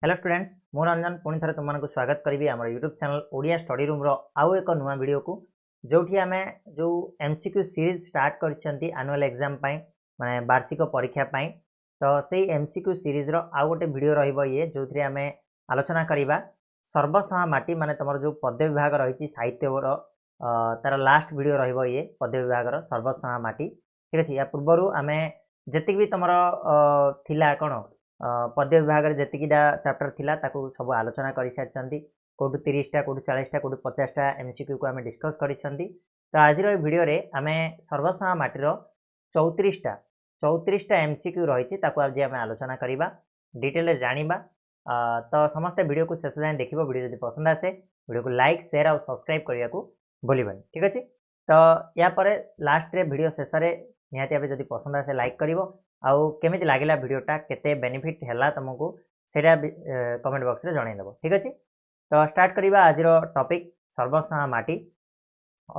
Hello students मु रंजन पुणी थे तुमको स्वागत करी आम YouTube channel Odia study room आउ एक नुआ वीडियो को जो आम जो एमसीक्यू सीरीज स्टार्ट कर आनुअल एग्जाम माने वार्षिक परीक्षा तो से एमसीक्यू सीरीज आउ गोटे वीडियो रही जो आम आलोचना करवा सर्वसहा माटी माने तुम जो पद्य विभाग रही साहित्य तार लास्ट वीडियो रही पद्य विभाग सर्वसहा माटी ठीक अच्छे या पूर्वर आम जी भी तुम कौन पद्य विभाग में जीटा चैप्टर थिला ताकू सब आलोचना कर सारी कौटू 30टा कौटू 40टा कौटू 50टा एमसीक्यू को आम डिस्कस कर तो आज वीडियो रे आम सर्वसहा माटीर 34टा एमसीक्यू रही आज आम आलोचना करवा डिटेल जाना तो समस्ते वीडियो को शेष जाए देखो वीडियो जब पसंद आसे वीडियो को लाइक शेयर और सब्सक्राइब करने को भूलबनी ठीक अच्छे तो या लास्ट रे वीडियो शेष में निहाती भाव जब पसंद आसे लाइक कर आउ केमिति लागिला वीडियोटा केते बेनिफिट हैला तुमको सेटा कमेंट बॉक्स रे जणाइदेव ठीक अच्छे तो स्टार्ट करवा आज टॉपिक सर्वसहा माटी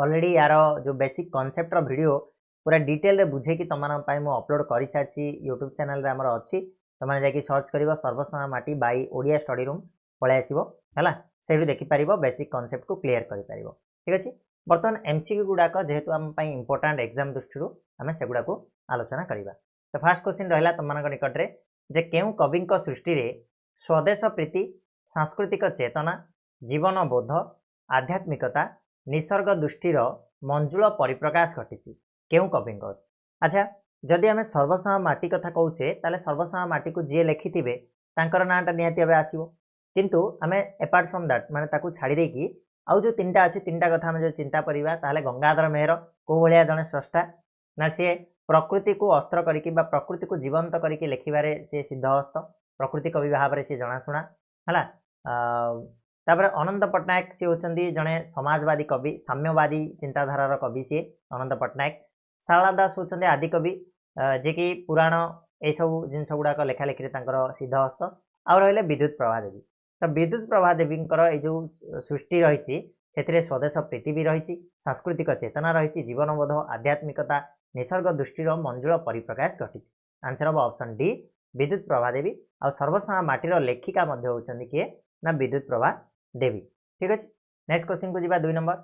ऑलरेडी यार जो बेसिक कॉन्सेप्ट रो वीडियो पूरा डिटेल रे बुझे कि तुम मु अपलोड कर सारी यूट्यूब चैनल रे हमर अछि तुम जाकि सर्च कर सर्वसहा माटी बाय ओडिया स्टडी रूम पळे आसीबो हैला सेठी देखि पारिबो बेसिक कॉन्सेप्ट को क्लियर करि पारिबो ठीक अच्छे बर्तमान एमसीक्यू गुडाक जेहेतु आम पई इंपोर्टेंट एग्जाम दृष्टि आम सेगुडा को आलोचना करवा तो फास्ट क्वेश्चन रहा तुम निकट में जे केउ कवि सृष्टि रे स्वदेश प्रीति सांस्कृतिक चेतना जीवन बोध आध्यात्मिकता निसर्ग दृष्टिर मंजुल परिप्रकाश घटी केउ कवि अच्छा जदि आम सर्वसहा माटी कथा कहूचे ताले सर्वसहा माटी को जी लिखिथे तांकर नाटा निहाती भाव आसो किंतु आम एपार्ट फ्रॉम दैट माने ताकू छाड़ी देकी आउ जो 3टा अच्छी 3टा कथा आम जो चिंता करवा ताले गंगाधर मेहर को भाया जड़े स्रष्टा ना सी प्रकृति को अस्त्र करके प्रकृति को जीवंत करके लिखिबारे सी सिद्धहस्त प्रकृति कवि भाव से जनाशुना है तापर अनंत पट्टनायक सी होचंदी जड़े समाजवादी कवि साम्यवादी चिंताधारार कवि सी अनंत पट्टनायक शारला दास होचंदी आदि कवि जे कि पुराण ये सब जिनस गुड़ाक लेखालेखि सिद्धहस्त आउ रहिले विद्युत प्रभा देवी तो विद्युत प्रभा देवी जो सृष्टि रही से स्वदेश प्रीति भी रही सांस्कृतिक चेतना रही जीवनबोध आध्यात्मिकता निसर्ग दृष्टिर मंजुल परिप्रकाश घटी आंसर हम ऑप्शन डी विद्युत प्रभा देवी आ सर्वसहा माटीर लेखिका होचंदी किए ना विद्युत प्रभा देवी ठीक अच्छे नेक्स्ट क्वेश्चन को जीवा 2 नंबर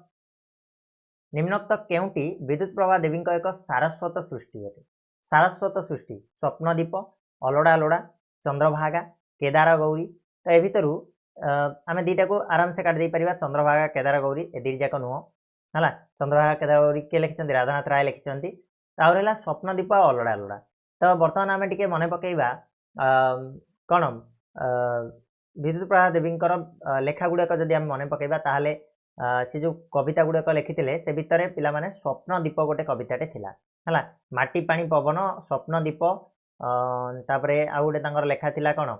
निम्नोक्त केउटी विद्युत प्रभा देवी एक सारस्वत सृष्टि अटे सारस्वत सृष्टि स्वप्नदीप अलोड़ा लोड़ा चंद्रभागा केदार गौरी तो ये भितर आम 2टा को आराम से काट दे पारिबा चंद्रभागा केदार गौरी ए 2 जाक नुह है चंद्रभागा केदार गौरी किए लिखिं राधानाथ राय लिखिं आउ रहा स्वप्नदीप अलोड़ा लोड़ा तो बर्तमान आम टे मन पकईवा कौन विद्युत प्रभा देवी लेखा गुड़ाक जदि आम मन पकईवा ताहले से जो कविता गुड़ाक लिखिते से भितर पिला माने स्वप्नदीप गोटे कविताटे थिला है माटी पानी पवन स्वप्नदीप तापर आउ गोटे तांकर लेखा थिला कौन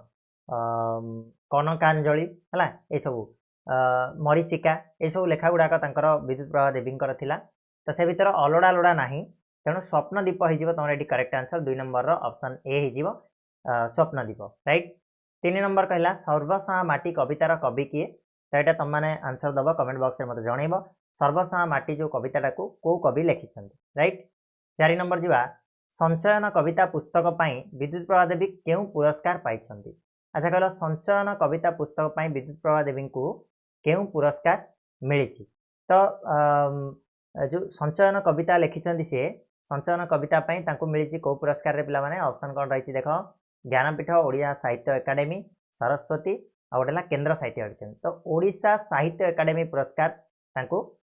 कनकांजलि है ये सब मरीचिका ये सब लेखा गुड़ाक तांकर विद्युत प्रभा देवी थिला तो से भितर अलोड़ा लोड़ा नाही तेणु स्वप्नदीप हो तुम ये correct answer 2 number option A हो स्वप्नदीप राइट 3 नंबर कहला सर्वसहा माटी कवितार कवि किए तो यहाँ तुम मैंने आंसर दब कमेंट बॉक्स में मत जनइब सर्वसहा माटी जो कविता को कवि लिखिं राइट 4 नंबर जीवा संचयन कविता पुस्तक विद्युत प्रभा देवी क्यों पुरस्कार पाई अच्छा कहल संचयन कविता पुस्तक विद्युत प्रभा देवी को क्यों पुरस्कार मिली तो जो संचयन कविता लिखिं सी संचयन कविता मिली कौ पुरस्कार रे पिला माने ऑप्शन कौन रही देख ज्ञानपीठ ओडिया साहित्य एकाडेमी सरस्वती आ गोटे केन्द्र साहित्य अकादेमी तो ओडिशा साहित्य एकाडेमी पुरस्कार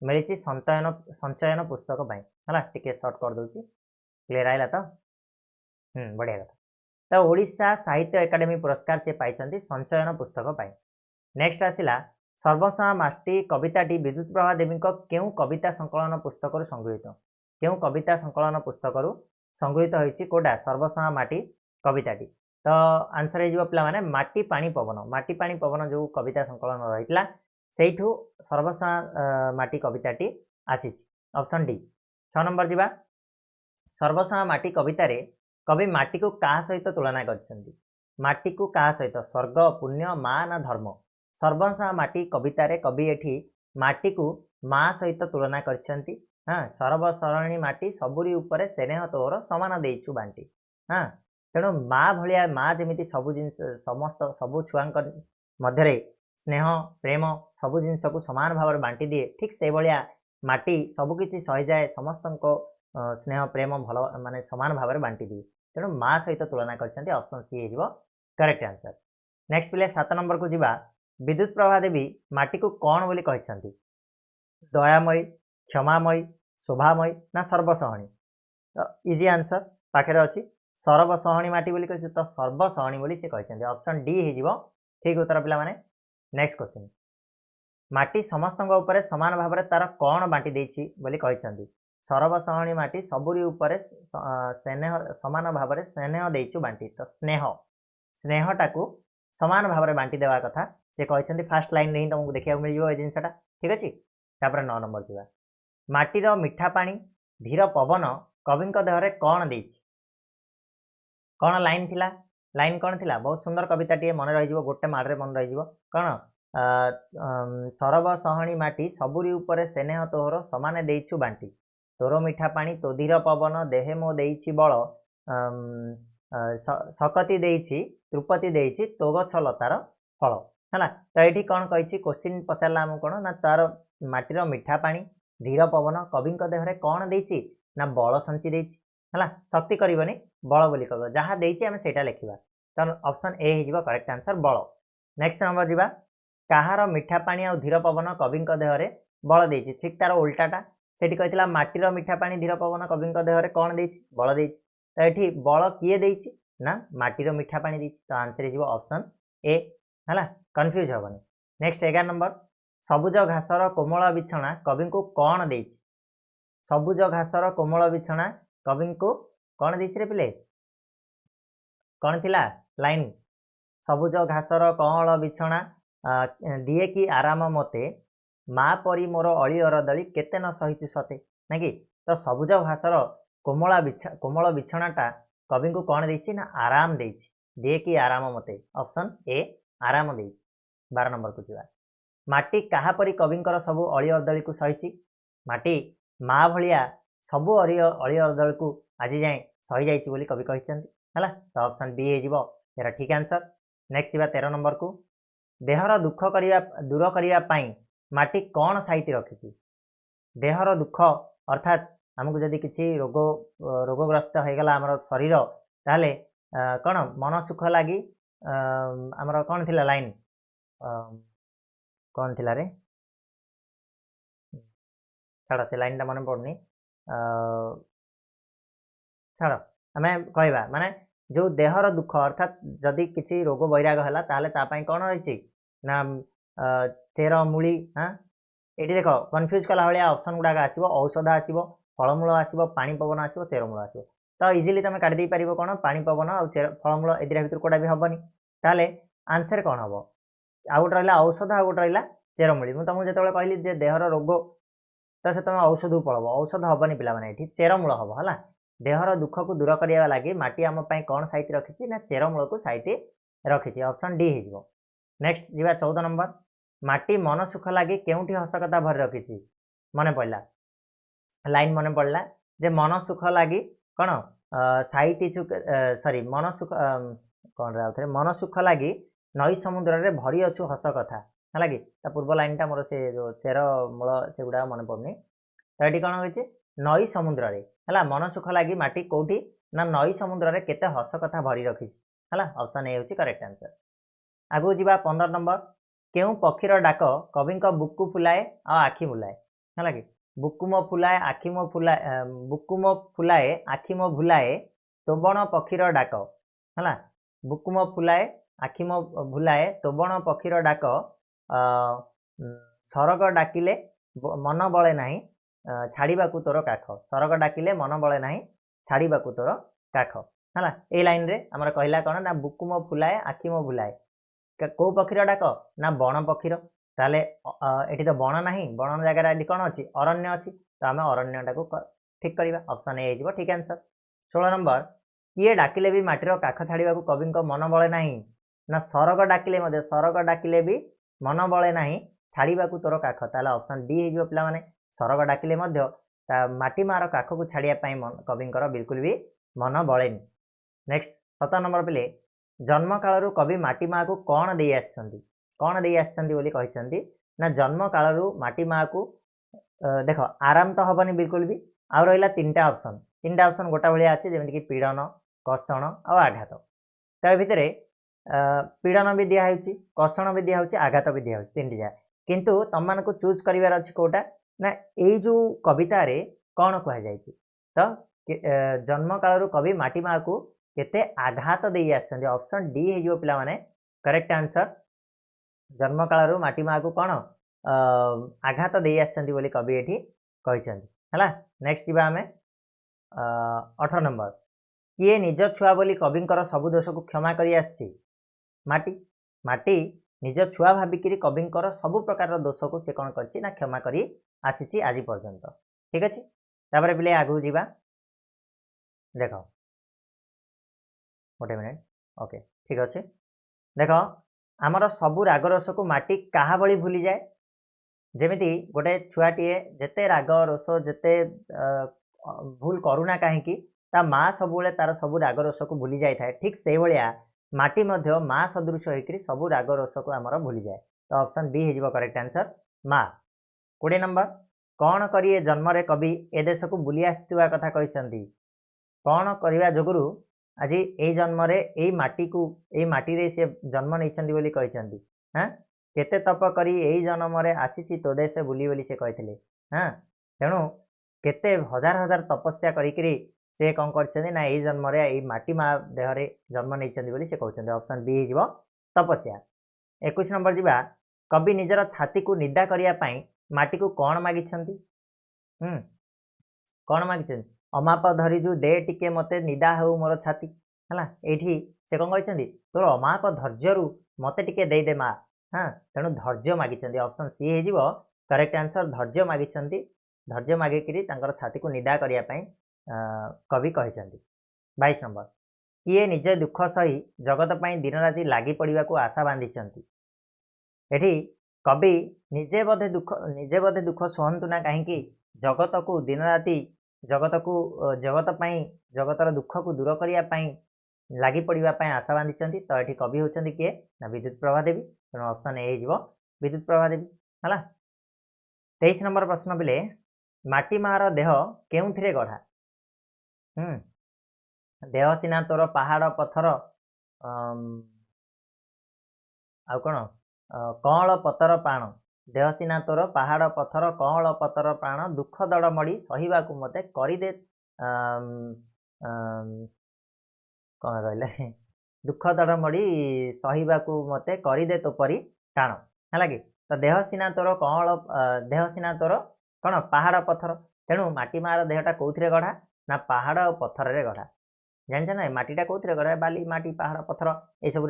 मिली संचयन पुस्तक है टे सर्ट कर दूची क्लीयर आइला तो बढ़िया कथा तो ओडिशा साहित्य एकाडेमी पुरस्कार से पाई संचयन पुस्तक नेक्स्ट आसला सर्वसहा माटी कविताटी विद्युत प्रभा देवी क्यों कविता संकलन पुस्तक संगृहीत क्यों कविता संकलन पुस्तक संगृहीत होती कोटा सर्वसहा माटी कविताटी तो आंसर हो पिला माने माटी पानी पवन जो कविता संकलन रही से सर्वसहा माटी कविताटी आसी ऑप्शन डी 6 नंबर जीवा सर्वसहा माटी कवितारे कवि माटी को क्या सहित तुलना करछंती माटी को क्या सहित स्वर्ग पुण्य माँ ना धर्म सर्वसहा माटी कवितारे कवि एठी माटी को माँ सहित तुलना करछंती हाँ सर्वसरणी माटी सबुरी उपरे स्नेह तोर समान देइछु बांटी हाँ तेणु माँ भाया माँ जमी सब जिन समस्त सब छुआ मध्य स्नेह प्रेम सब जिनस को सामान भाव बांटी दिए ठीक से भाया माटी सबकि सही जाए समस्त स्नेह प्रेम भल माने सामान भाव बांटी दिए तेणु माँ सहित तुलना कर ऑप्शन सी हो करेक्ट आंसर। नेक्स्ट पिले 7 नंबर को जीवा विद्युत प्रभा देवी माटी को कौन बोली कहते दयामयी क्षमामयी शोभामयी ना सर्वसहनी तो इजी आंसर पाखे अच्छी सर्वसहनी माटी बोली कही तो सर्वसहनी बोली से कहते ऑप्शन डी हो ठीक उत्तर पिला माने। नेक्स्ट क्वेश्चन माटी समस्त उपरे समान भाव में तार कौन बांटी देछि बोली कहते सर्वसहनी माटी सबुरी उपरे स्नेह समान भाव में स्नेह देचु बांटी तो स्नेह स्नेहटा को समान भाव में बांटी देवा कथा से कहते फास्ट लाइन ही तुमको देखा मिल जाए जिनसा ठीक अच्छे। 9 नंबर जीवा माटीर मीठा पानी धीर पवन कवि देहरे कौन दे कौन लाइन थिला लाइन कौन थिला बहुत सुंदर कविता टी मन रही गोटे माड़े मन रही कौन सरब सहणी माटी सबुरी उपरे स्नेह तोहर समान देइछु बांटी तोर मीठा पानी तो धीर पवन देहे मो देइछि बल सकती देइछि त्रुपति देइछि तो गछ लतार फल है तो ये कौन कही क्वेश्चन पचारा आम कौन ना तार माटीर मीठा पानी धीर पवन कवि देहरे कौन देइछि ना बल संची देइछि है शक्ति करनी बल बोली कह जहाँ देइछि आम सेटा लिखा तो ऑप्शन ए हो करेक्ट आंसर बल। नेक्स्ट नंबर जीवा कहार मीठा पानी आ धीर पवन कवि देहरे बल देइछि ठीक तार उल्टाटा सेठी कहथिला माटीर मीठा पानी धीर पवन कवि देहरे कौन देइछि बल देइछि तो ये बल किए देइछि ना माटीर मीठा पानी देइछि तो आंसर हो ऑप्शन ए है कन्फ्यूज हेनी। नेक्स्ट 11 नंबर सबुज घासर कोमल बिछना कवि को कौन देइछि सबुज घासर कोमल बिछना कवि को कौन देइछि रे पिले कौन थिला लाइन सबुज घासर कोमल बिछना दिए कि आराम मते माँ परी मोर अली अरदली केते न सहिचु सते ना कि तो सबुज घासर कोमल बिछनाटा कवि को कौन देइछि ना आराम देइछि दिए कि आराम मते ऑप्शन ए आराम देइछि। 12 नंबर को जीवा माटी कहा परी कविंकर सबु अली अरदली को सहिछि माटी माँ भलिया सबु अली अरदली को आज जाए सही जाइछि बोली कवि कहिसंती है तो ऑप्शन बी हो यार ठीक आंसर। नेक्स्ट जीवा 13 नंबर को देहर दुख दूर करने माटी कौन साइती रखी देहर दुख अर्थात आमको जदि किसी रोगग्रस्त हो गला आमर शरीर ताले कौन मन सुख लगी आमर कौन थिला लाइन कौन थिला रे छाड़ से लाइन टा मन पड़नी छाड़ आम कहवा माने जो देहर दुख अर्थात जदि किसी रोग वैराग है ताले तापाई कौन रही ना चेर मूली हाँ ये देख कन्फ्यूज कला भाया ऑप्शन गुड़ाक आसो औषध आसो फलमूल आसो पानी पवन आसो चेरमूल आसो तो इजिली तुम काटिदे पार कौन पानी पवन आ फलमूल ए भर कौटा भी हेनी ताले आंसर कौन हम आउ गोटे रहा औषध आउ गोटे रहा चेरमूली मुझे तुमको जो कहली देहर रोग तो से तुम औषध पड़ब औषध हेनी पे चेरमूल हम है देहर दुख को दूर करने लगी माटी आम कौन साइती रखी ना चेरमूल को साइती रखी ऑप्शन डी हो। नेक्स्ट जीवा 14 नंबर माटी मन सुख लगी केउठी हसकथा भर रखी मन पड़ा लाइन मन पड़ा जे मन सुख लगी कौन साइती चुक सॉरी मन सुख कौन रे मन सुख लगी नई समुद्र रे भरी अच्छु हस कथा है लगी पूर्व लाइन टा मोर से जो चेर मूल से गुड़ा मन पड़नी तो ये कौन हो नई समुद्र रे है मन सुख लगी माटी कौटी ना नई समुद्र रे केते हस कथा भरी रखी है ऑप्शन ए होची करेक्ट आंसर। आगु जीवा 15 नंबर केउ पक्षीर डाक कवि बुकु फुलाए आ आखि बुलाए है लगी बुकुम फुलाए आखि मो फुलाए बुकुम फुलाए आखि मो भुलाए तोबण पक्षीर डाक है बुकुम फुलाए आखि मो भुलाए तोबण पक्षीर डाक सरग डाकिले मन बले नाही छाड़ीबाकू तोर काख सरग डाकिले मन बले नाही छाड़ीबाकू तोर काख है ए लाइन रे आमर कहला कौन ना बुकुम फुलाए आखि मो भुलाए कौ पक्षीर डाक ना बण पक्षीर ताले एठी तो बण नाही बण जगह कौन अच्छी अरण्य अच्छी तो आम अरण्यटा को ठीक करवा ऑप्शन ए हो ठीक आंसर। 16 नंबर किए डाकिले भी माटीर काख छाड़ा कवि मन बले नाही ना सरग डाकिले सरग डाकिले भी मन बले नाही छाड़ा तोर काख ताले ऑप्शन डी हो पिला माने सरग डाकिले माटी मार काख को छाड़ापी कवि बिल्कुल भी मन बड़ेनि। नेक्स्ट 7 नंबर पिले जन्म कालरू कवि माटी माँ को कौन दे आसछंती बोली कहिसंती ना जन्म कालरू माटी माँ को देख आराम तो हबनी बिल्कुल भी आ रहा 3टा ऑप्शन गोटा भाया अच्छे जमीन कि पीड़न कर्षण और आघात तो भितर पीड़न भी दिखाई कर्षण भी दिखाई आघात भी दिखाई 3टी जाक किंतु तुम मान को चूज करार अच्छी कौटा ना यही जो कवितार कौन कहुई तो जन्म कालरू कवि माटी माँ को केते आघात दे आसछंती ऑप्शन डी हो पिला माने करेक्ट आंसर जन्म कालरू माटी माँ को कौन आघात दे आसछंती बोली कवि एठी कहिसंती हला नेक्स्ट जीवा हमें 18 नंबर किए निज छुआ बोली कविंकर सबु दोष को क्षमा करी आछि माटी माटी निज छुआ भाविकी कविंकर सबु प्रकार दोष को से कौन करछि ना क्षमा करी आसी आज पर्यंत ठीक अच्छे तापर पिले आगु जीवा देख गोटे मिनिट ओके ठीक अच्छे देख आमर सबु राग रस को माटी कहा भली भूली जाए जेमिति गोटे छुआटीए जेते राग रस जेते भूल करूना कहीं ता माँ सबुले तार सबु राग रस को भूली जाए ठीक से भाया माटी मध्य माँ सदृश होकर सबु राग रस को आमर भूली जाए तो ऑप्शन बी हो करेक्ट आंसर माँ 20 नंबर कौन करिए जन्म रे कवि ए देश को बुली आसथिबा कथा कहिसंती कौन करवा जोगुरु आज ए जन्म रे ए माटी रे से जन्म नहीं बोली कहिसंती हाँ केते तप करी एई जन्म रे आसीची तो देश बुली बोली से कहिथिले हाँ तेणु केते हजार हजार तपस्या करिकरी से कौन करछन्ती ना एई जन्म रे एई माटी माँ देह रे जन्म नहीं बोली से कहउछन्ती ऑप्शन बी हो तपस्या 21 नंबर जीवा कवि निजर छाती को निदा करिया पई माटी को कौन मागिछन्ती कौन मागिछन्ती अमाप धरीजु दे टिके मते निदा हो मोर छाती है एठी से कौन कहते तोर अमाप धैर्यरू मते टिके दे दे माँ हाँ तेणु धैर्य मागिछन्ती ऑप्शन सी हो करेक्ट आंसर धैर्य मागिछन्ती धैर्य मागिकी छाती को निदा करिया पई कवि कहते 22 नंबर किए निज दुख सही जगत पाई दिन राति लगी पड़ा को आशा बांधिचंती एठी कवि निजे बोधे दुख सहतु ना कहीं जगत को दिन राति जगत पाई जगतर दुख को दूर करने लगी पड़ापी आशा बांधिचंती तो ये कवि होचंती किए ना विद्युत प्रभा देवी तेणु ऑप्शन ए हो विद्युत प्रभा देवी है 23 नंबर प्रश्न बिले माटी मार देह केउथिरे गढ़ा देह सीना तोर पहाड़ पत्थर आउ कौन कौल पतर प्राण देह सीना तोर पहाड़ पत्थर कौल पतर प्राण दुख दड़ मड़ी सहिबा को मते करिदे कौन कहले दुख दड़ मड़ी सहिबा को मते करिदे तोपरी टाण है कि तो देह सीना तोर कौल देह सीना तोर कौन पहाड़ पत्थर तेणु माटी मार देहटा कौथिरे गढ़ा ना पहाड़ और पत्थर रे गढ़ा जान ना माटीटा कौथिरे गढ़ा बाली माटी पहाड़ पत्थर ये सब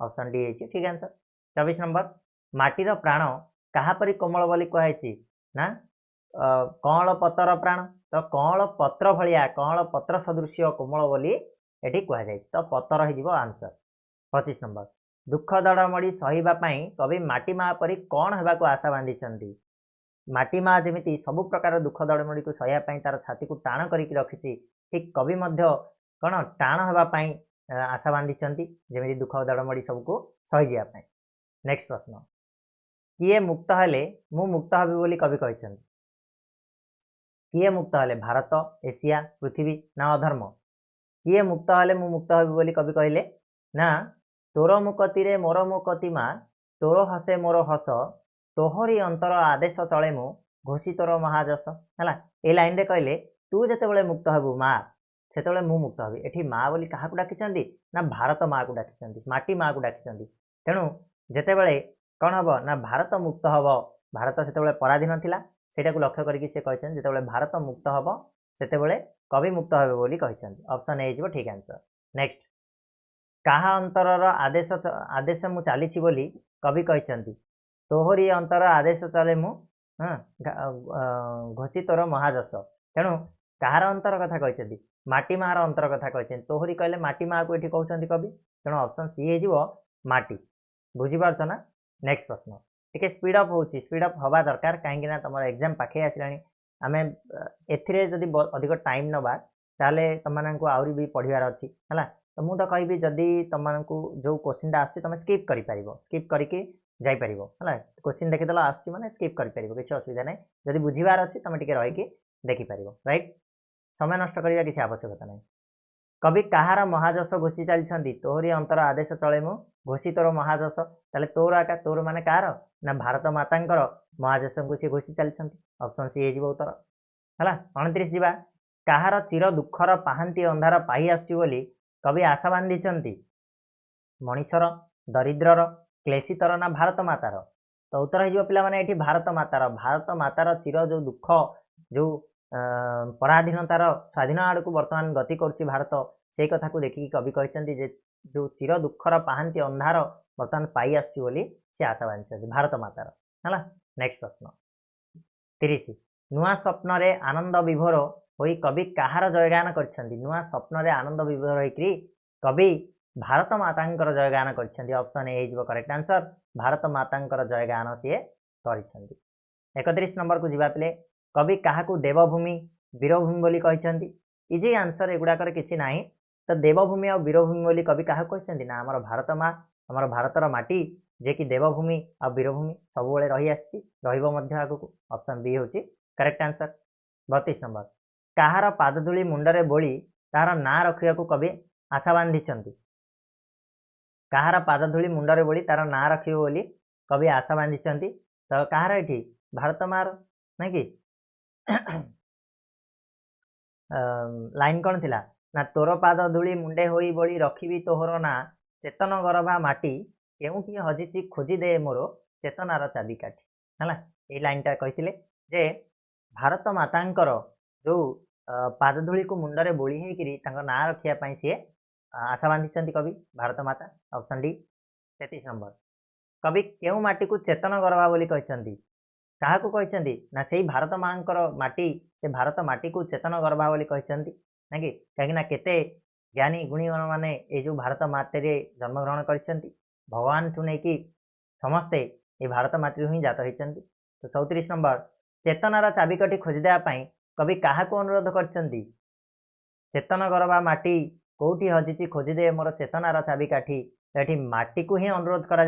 ऑप्शन डी है ठीक आंसर 24 नंबर माटीर प्राण काहापरी कोमल बोली कहुई ना कौल पतर प्राण तो कौल पत्र भलिया कौल पत्र सदृश्य कोमल बोली ये कहुई तो पतर हो आंसर 25 नंबर दुख दड़ मड़ी सहिबाई कवि माटी माँ परी कौन होगा आशा बांधिचंती माटी माँ जमी सबु प्रकार दुख दड़मड़ी को सहायपाई तार छाती को टाण करके रखी ठीक कवि कौन टाण होगापाई आशा बांधिचंती जमी दुख दड़मड़ी सबको सहीजापी नेक्स्ट प्रश्न किए मुक्त हेले मु मुक्त हबी बोली कवि कहते किए मुक्त हेले भारत एशिया पृथ्वी ना अधर्म किए मुक्त हेले मु मुक्त हबी बोली कवि कहले ना तोर मुकती रे मोर मुकती माँ तोर हसे मोर हस तोहरी अंतर आदेश चले मु घोषी तोर महाजस है ये लाइन रे कहले तू जिते मुक्त हबु माँ से मु मुक्त हबी एठी माँ बोली क्या डाकी ना भारत माँ को डाकी माटी माँ को डाकी तेणु जितेबले कौन हम ना भारत मुक्त हम भारत से पराधीन थिला सेटा को लक्ष्य करके से कहते जिते भारत मुक्त हम से कवि मुक्त हे बोली कहते ऑप्शन ए हो ठीक आंसर नेक्स्ट कहा अंतर आदेश आदेश मु चली बोली कवि कहते तोहरी अंतर आदेश चले मु घोषी तोर महाजस तेणु कहार अंतर कथा कहते माटी माँ अंतर कथा कहते तोहरी कहले माटी माँ को ये कहते कवि तेणु ऑप्शन सी हो माटी बुझीपार ना नेक्स्ट प्रश्न टिके स्पीड अप हो स्पीड अप हवा दरकार कहीं तुम एग्जाम पाखे आसला आम एथि जदि अधिक टाइम नवा ताले तुम आहरी भी पढ़वार अच्छी है तो मुझे कहबी जदि तुमको जो क्वेश्चनटा आस स्किप कर स्किप करके जापर है क्वेश्चन देखीदेल आस मैंने स्किप कर किसी असुविधा ना जब बुझार अच्छी तुम टे रहीकि देखिपर राइट समय नष्ट करने किसी आवश्यकता ना कवि कहार महाजस घोषी चलती तोहरी अंतर आदेश चले मु घोषी तोर महाजस ताले तोर आका तोर माने कार ना भारत मातांकर महाजस को सी घोषी चलती ऑप्शन सी हो उत्तर है 29 जीवा कहार चिर दुखर पाहांती अंधार पाई आसुची कवि आशा बांधी मनीषर दरिद्रर क्लेशितर ना भारत मातार तो उत्तर हो पे भारत मातार चिर जो दुख जो पराधीनतार स्वाधीन आड़ को बर्तमान गति कर भारत से कथा को देखिए कवि कहते जो चिर दुखर पाहांती अंधार बर्तमान पाई आसुची सी आशा बांधी भारत मातार है नेक्स्ट प्रश्न 30 नुआ स्वप्न रे आनंद विभोर होई कवि कहार जयगान कर नुआ स्वप्न रे आनंद विभोर होई कवि भारत मातांकर जयगान कर ऑप्शन ए हो करेक्ट आंसर भारत मातांकर जयगान सी कर 31 नंबर को जीवा पे कवि क्या देवभूमि वीरभूमि बोली कहते इजी आंसर एगुड़ाकर किसी ना तो देवभूमि और वीरभूमि बोली कवि क्या कहते ना आमर भारत माँ आमर भारतर माटी जे कि देवभूमि और वीरभूमि सब रही आगक ऑप्शन बी हूँ करेक्ट आंसर 32 नंबर कहार पादधूली मुंडरे बोली तार ना रखा कवि आशा बांधी कहार पादधूली मुंडरे बोली तार ना रखिए बोली कवि आशा बांधी तो कहार ये भारत मार ना कि लाइन कौन थिला ना तोर पाद धूली मुंडे होई बोली रखी तोहर ना चेतन गरभा माटी केउठी हजिची खोजी दे मोर चेतनार चाबिकाठी है ये लाइनटा कहते जे भारत मातांकर जो पादधूली को मुंडरे बोली होकर ना रखापी सी आशा बांधी कवि भारत माता ऑप्शन डी 33 नंबर कवि केउ माटी को चेतन गरभा बोली कहते क्या कहते ना से भारत माँ माटी से भारत माटी को चेतन गरभा बोली कहते ना कि कहीं केते ज्ञानी गुणी मैंने ये जो भारत माटी जन्मग्रहण कर भगवान ठू नहीं कि समस्ते ये भारत माटी ही जात होती तो 34 नंबर चेतनार चाबिकाठी खोजी देवाई कवि क्या अनुरोध कर चेतन गरभा माटी कौटी हजिची खोजीदे मोर चेतनार चाबिकाठी तो ये माटी को ही अनुरोध करा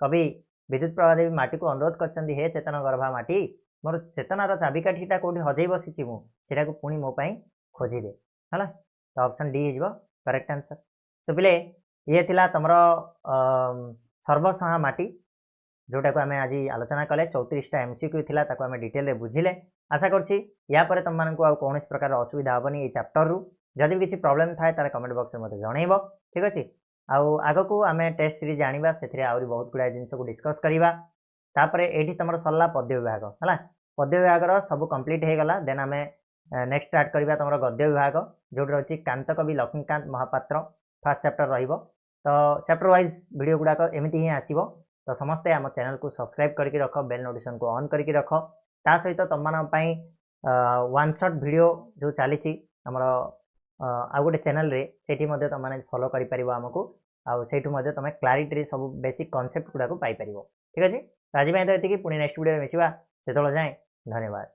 कवि विद्युत प्रभादेवी माटी को अनुरोध कर हे चेतन गर्भा माटी मोर चेतनार चाबिकाठीटा कौटी हजई बसी मुझे पुणी मोपाई खोजीदे है तो ऑप्शन डी हो करेक्ट आंसर सो पिले ये थिला तमर सर्वसहा माटी जोटा को आम आज आलोचना कले 34टा एमसीक्यू थिला ताको आम डिटेल रे बुझिले आशा करछि या परे तुम मानक आ कौन प्रकार असुविधा हेनी ये चैप्टर रु जदि भी किसी प्रॉब्लम थाए तारे कमेंट बॉक्स में मते जणैबो ठीक अछि आग को आम टेस्ट सीरीज जाना से बहुत गुड़ा जिन को डिस्कस करवा तापर ये तुम सरला पद्य विभाग है पद्य विभाग सब कंप्लीट हो गला देन आम नेक्स्ट स्टार्ट करवा तुम गद्य विभाग जो रही कांत कवि लक्ष्मीकांत महापात्र फर्स्ट चैप्टर रहिबो तो चैप्टर वाइज वीडियो गुड़ाक एमती ही आसो तो समस्ते आम चैनल को सब्सक्राइब करके रख बेल नोटिफिकेशन को ऑन करके रख ता सहित तुम मानी वन शॉट वीडियो जो चली आमर आ गोटे चैनल रे सेठी मध्य तुम मैंने फॉलो कर आमको आठू तुम क्लारिटी सब बेसिक कॉन्सेप्ट गुड़ाक पाइपर ठीक अच्छे आज तो ये पुणी नेक्स्ट वीडियो में मिसवा से जाए धन्यवाद।